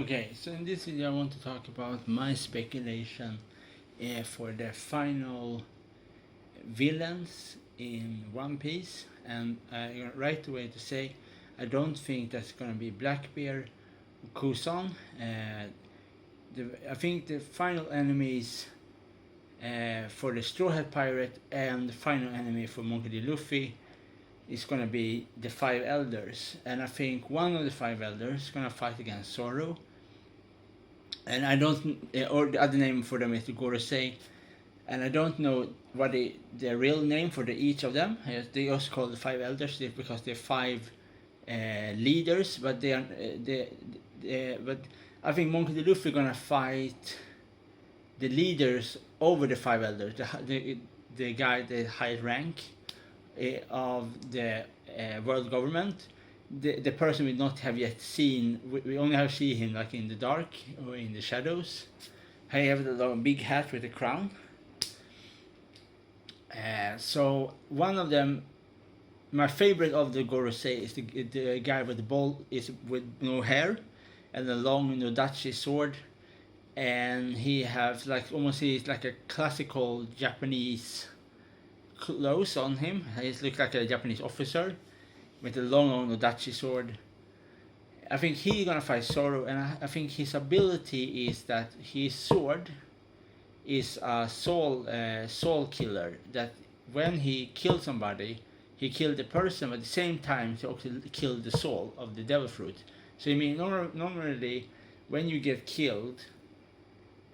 Okay, so in this video I want to talk about my speculation for the final villains in One Piece, and right away to say I don't think that's gonna be Blackbeard, Kusan. I think the final enemies for the Straw Hat Pirate and the final enemy for Monkey D. Luffy is gonna be the Five Elders, and I think one of the Five Elders is gonna fight against Zoro, and I don't, or the other name for them is the Gorosei, and I don't know what the real name for each of them. They also call the Five Elders because they're five leaders, but they are but I think Monkey D. Luffy gonna fight the leaders over the Five Elders, the guy the highest rank of the world government. The person we not have yet seen, we only have seen him like in the dark or in the shadows. He have a big hat with a crown. So one of them, my favorite of the Gorosei is the guy with the ball is with no hair and a long Nodachi sword, and he has like almost he's like a classical Japanese clothes on him. He looks like a Japanese officer with a long Nodachi sword. I think he's gonna fight Zoro, and I think his ability is that his sword is a soul killer. That when he kills somebody, he killed the person, but at the same time he also killed the soul of the devil fruit. So I mean, normally when you get killed,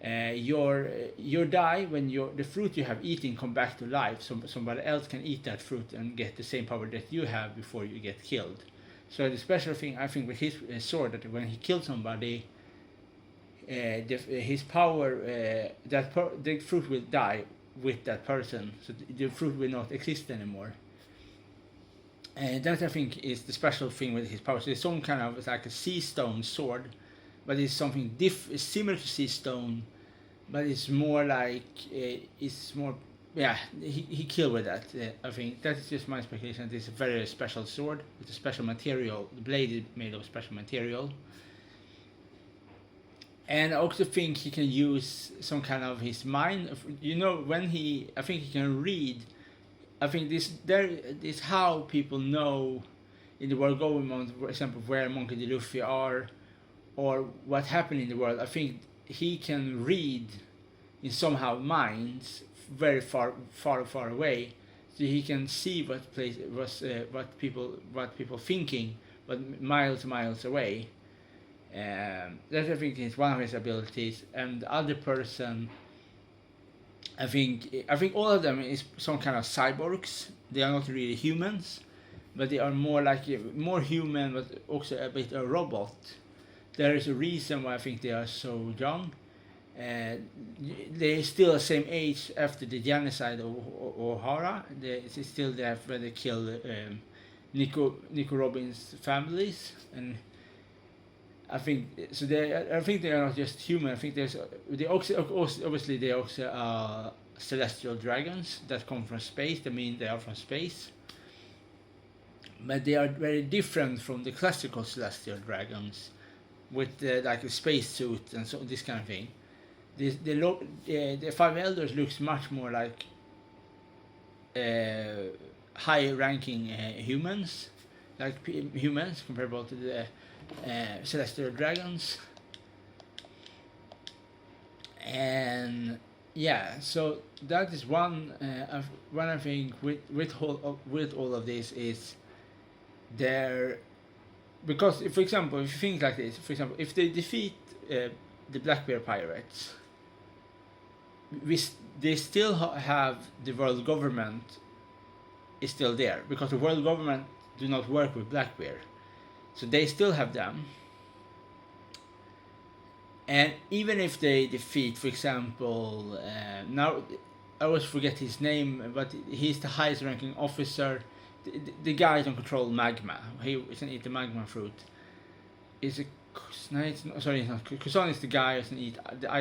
your die when the fruit you have eaten come back to life, so somebody else can eat that fruit and get the same power that you have before you get killed. So the special thing I think with his sword, that when he kills somebody, his power, the fruit will die with that person, so the fruit will not exist anymore. And that I think is the special thing with his power. So it's some kind of, it's like a sea stone sword, but it's something similar to sea stone, but it's more like it's more, yeah, he killed with that. I think that's just my speculation. It's a very special sword with a special material. The blade is made of special material, and I also think he can use some kind of his mind. You know, when I think he can read. I think this how people know in the world government, for example, where Monkey D. Luffy are, or what happened in the world. I think he can read in somehow minds very far away, so he can see what people thinking, but miles away. That I think is one of his abilities, and the other person. I think all of them is some kind of cyborgs. They are not really humans, but they are more like more human, but also a bit a robot. There is a reason why I think they are so young. They're still the same age after the genocide of O'Hara. It's still there when they kill Nico Robin's families, and I think so. I think they are not just human. I think they also obviously they also are celestial dragons that come from space. I mean, they are from space, but they are very different from the classical celestial dragons, with like a space suit and so this kind of thing. The Five Elders looks much more like high-ranking humans, like humans comparable to the celestial dragons. And yeah, so that is one I think with all of this is there, because if, for example, if you think like this, for example, if they defeat the Blackbeard pirates, they still have the world government is still there, because the world government do not work with Blackbeard. So they still have them. And even if they defeat, for example, now I always forget his name, but he's the highest ranking officer. The guy can control magma. He can eat the magma fruit. Is it sorry, it's not. Kusan is the guy who can eat the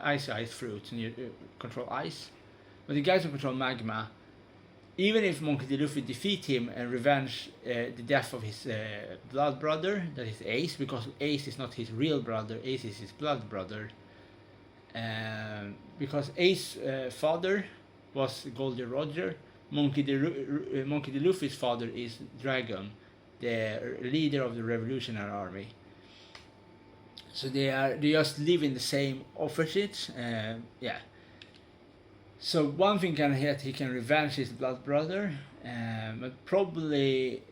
ice fruit and you control ice. But the guys who control magma even if Monkey D. Luffy defeat him and revenge the death of his blood brother, that is Ace, because Ace is not his real brother, Ace is his blood brother. Because Ace's father was Goldie Roger, Monkey D. Luffy's father is Dragon, the leader of the Revolutionary Army. So they just live in the same opposites. Yeah. So one thing that he can revenge his blood brother, but probably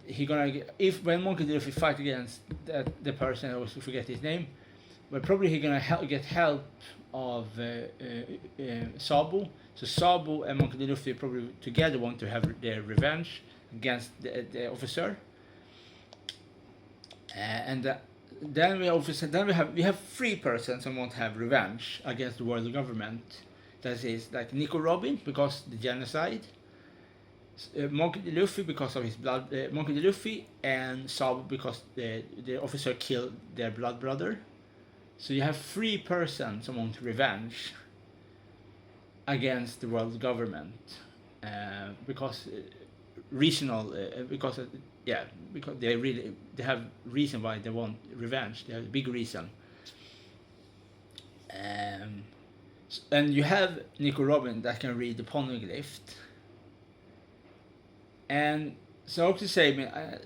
he gonna, if when Monkey D. Luffy fight against the person, I always forget his name, but probably he gonna get help of Sabo. So Sabo and Monkey D. Luffy probably together want to have their revenge against the officer. Then we have three persons who want to have revenge against the world government. That is like Nico Robin because the genocide, Monkey D. Luffy because of his blood, Monkey D. Luffy and Sabo because the officer killed their blood brother. So you have three persons who want revenge against the world government because regional because they have reason why they want revenge. They have a big reason. And you have Nico Robin that can read the poneglyph. And so to say,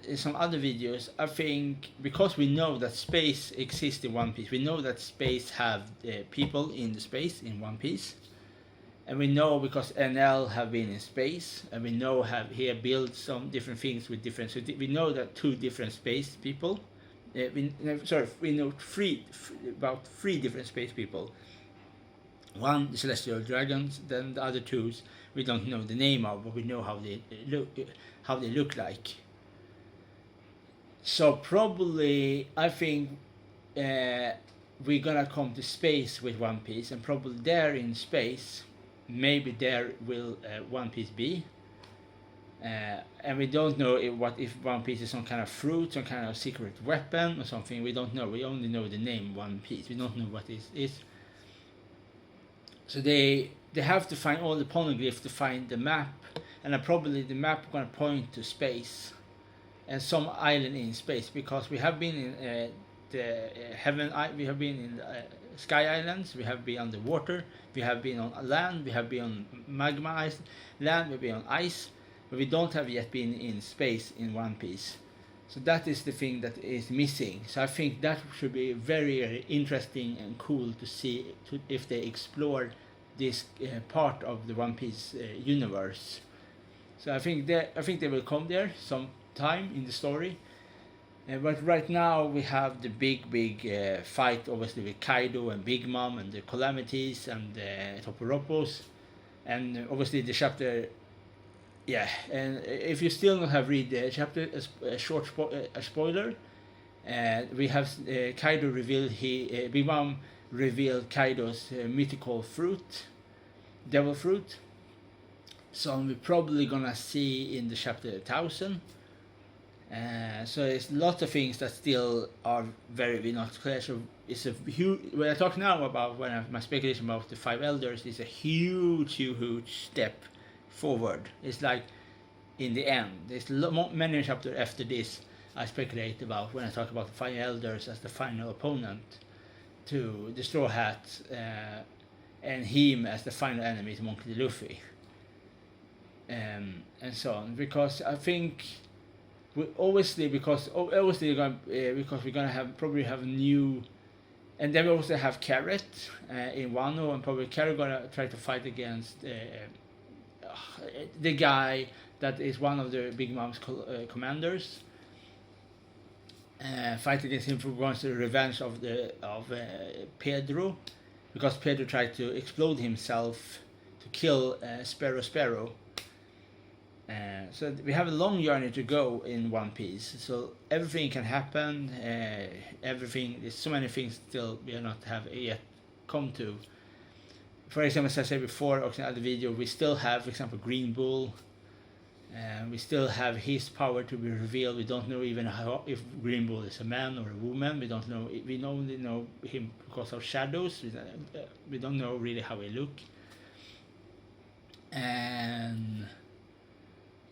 in some other videos, I think because we know that space exists in One Piece, we know that space have people in the space in One Piece, and we know because NL have been in space, and we know he have built some different things with different. So we know that two different space people. We know about three different space people. One, the celestial dragons, then the other two we don't know the name of, but we know how they look like. So probably I think we're gonna come to space with One Piece, and probably there in space, maybe there will One Piece be. And we don't know if One Piece is some kind of fruit, some kind of secret weapon or something. We don't know. We only know the name One Piece. We don't know what it is. So they have to find all the poneglyphs to find the map, and probably the map gonna point to space and some island in space, because we have been in we have been in Sky Islands, we have been on the water, we have been on land, we have been on magma land, we've been on ice, but we don't have yet been in space in One Piece. So that is the thing that is missing. So I think that should be very, very interesting and cool to see if they explore this part of the One Piece universe. So I think they will come there sometime in the story. But right now we have the big fight, obviously, with Kaido and Big Mom and the Calamities and the Toporopos, and obviously the chapter. Yeah, and if you still don't have read the chapter, a short spoiler, we have Kaido revealed Big Mom revealed Kaido's mythical fruit, devil fruit. So we're probably gonna see in the chapter 1000. So it's lots of things that still are very not clear. So it's a huge. When I talk now about my speculation about the five elders, is a huge step forward. It's like in the end. There's many chapters after this I speculate about when I talk about the five elders as the final opponent to the Straw Hat, and him as the final enemy to Monkey D. Luffy, and so on. Because I think because we're gonna have new, and then we also have Carrot in Wano, and probably Carrot gonna try to fight against the guy that is one of the Big Mom's commanders. Fight against him for wants the revenge of Pedro, because Pedro tried to explode himself to kill Sparrow. So we have a long journey to go in One Piece. So everything can happen. There's so many things still we are not have yet come to. For example, as I said before, in other video, we still have, for example, Green Bull. We still have his power to be revealed. We don't know even if Green Bull is a man or a woman. We don't know. We only know him because of shadows. We don't know really how he look. And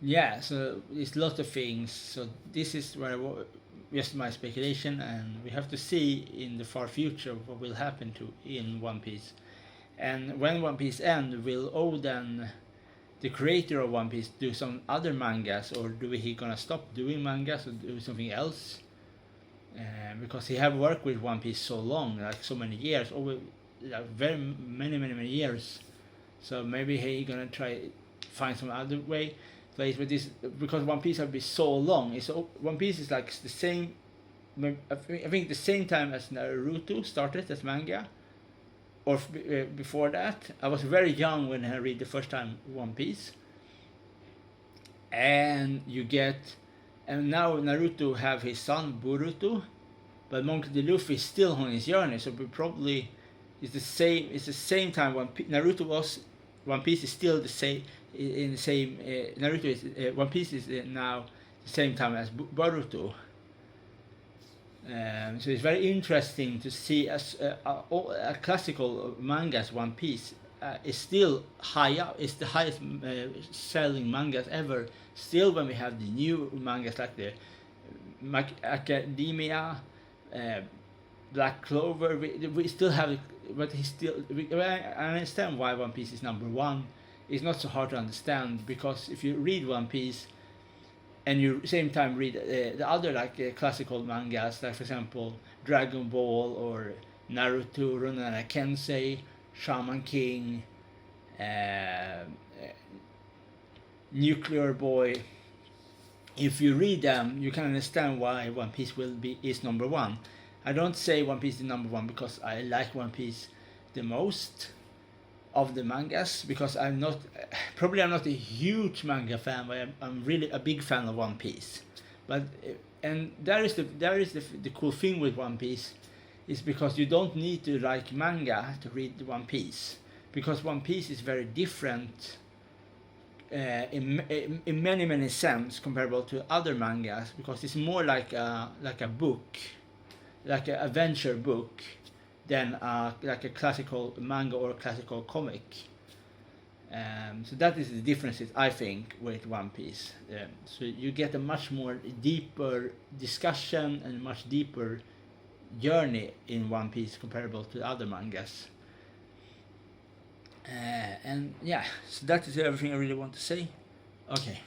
Yeah, so it's a lot of things. So this is where just my speculation, and we have to see in the far future what will happen to in One Piece. And when One Piece end, will Oden, the creator of One Piece, do some other mangas, or do he gonna stop doing mangas or do something else? Because he have worked with One Piece so long, like so many years, over like very many years. So maybe he gonna try find some other way place with this, because One Piece have been so long. It's One Piece is like the same. I think the same time as Naruto started as manga, or before that. I was very young when I read the first time One Piece, and and now Naruto have his son Boruto, but Monkey D. Luffy is still on his journey, so we probably it's the same. It's the same time Naruto was. One Piece is still the same in the same. Naruto is One Piece is now the same time as Boruto. So it's very interesting to see as a classical manga as One Piece is still high up. It's the highest selling mangas ever. Still, when we have the new mangas like the Academia, Black Clover, we still have, but I understand why One Piece is number one. It's not so hard to understand, because if you read One Piece and you same time read the other like classical mangas, like for example Dragon Ball or Naruto, Rurouni Kensei, Shaman King, Nuclear Boy. If you read them, you can understand why One Piece is number one. I don't say One Piece is number one because I like One Piece the most of the mangas, because I'm not a huge manga fan, but I'm really a big fan of One Piece. But and there is the cool thing with One Piece is because you don't need to like manga to read One Piece, because One Piece is very different in many sense comparable to other mangas, because it's more like a book, like an adventure book, than like a classical manga or a classical comic. So that is the differences, I think, with One Piece. So you get a much more deeper discussion and much deeper journey in One Piece comparable to other mangas. And yeah, so that is everything I really want to say. Okay.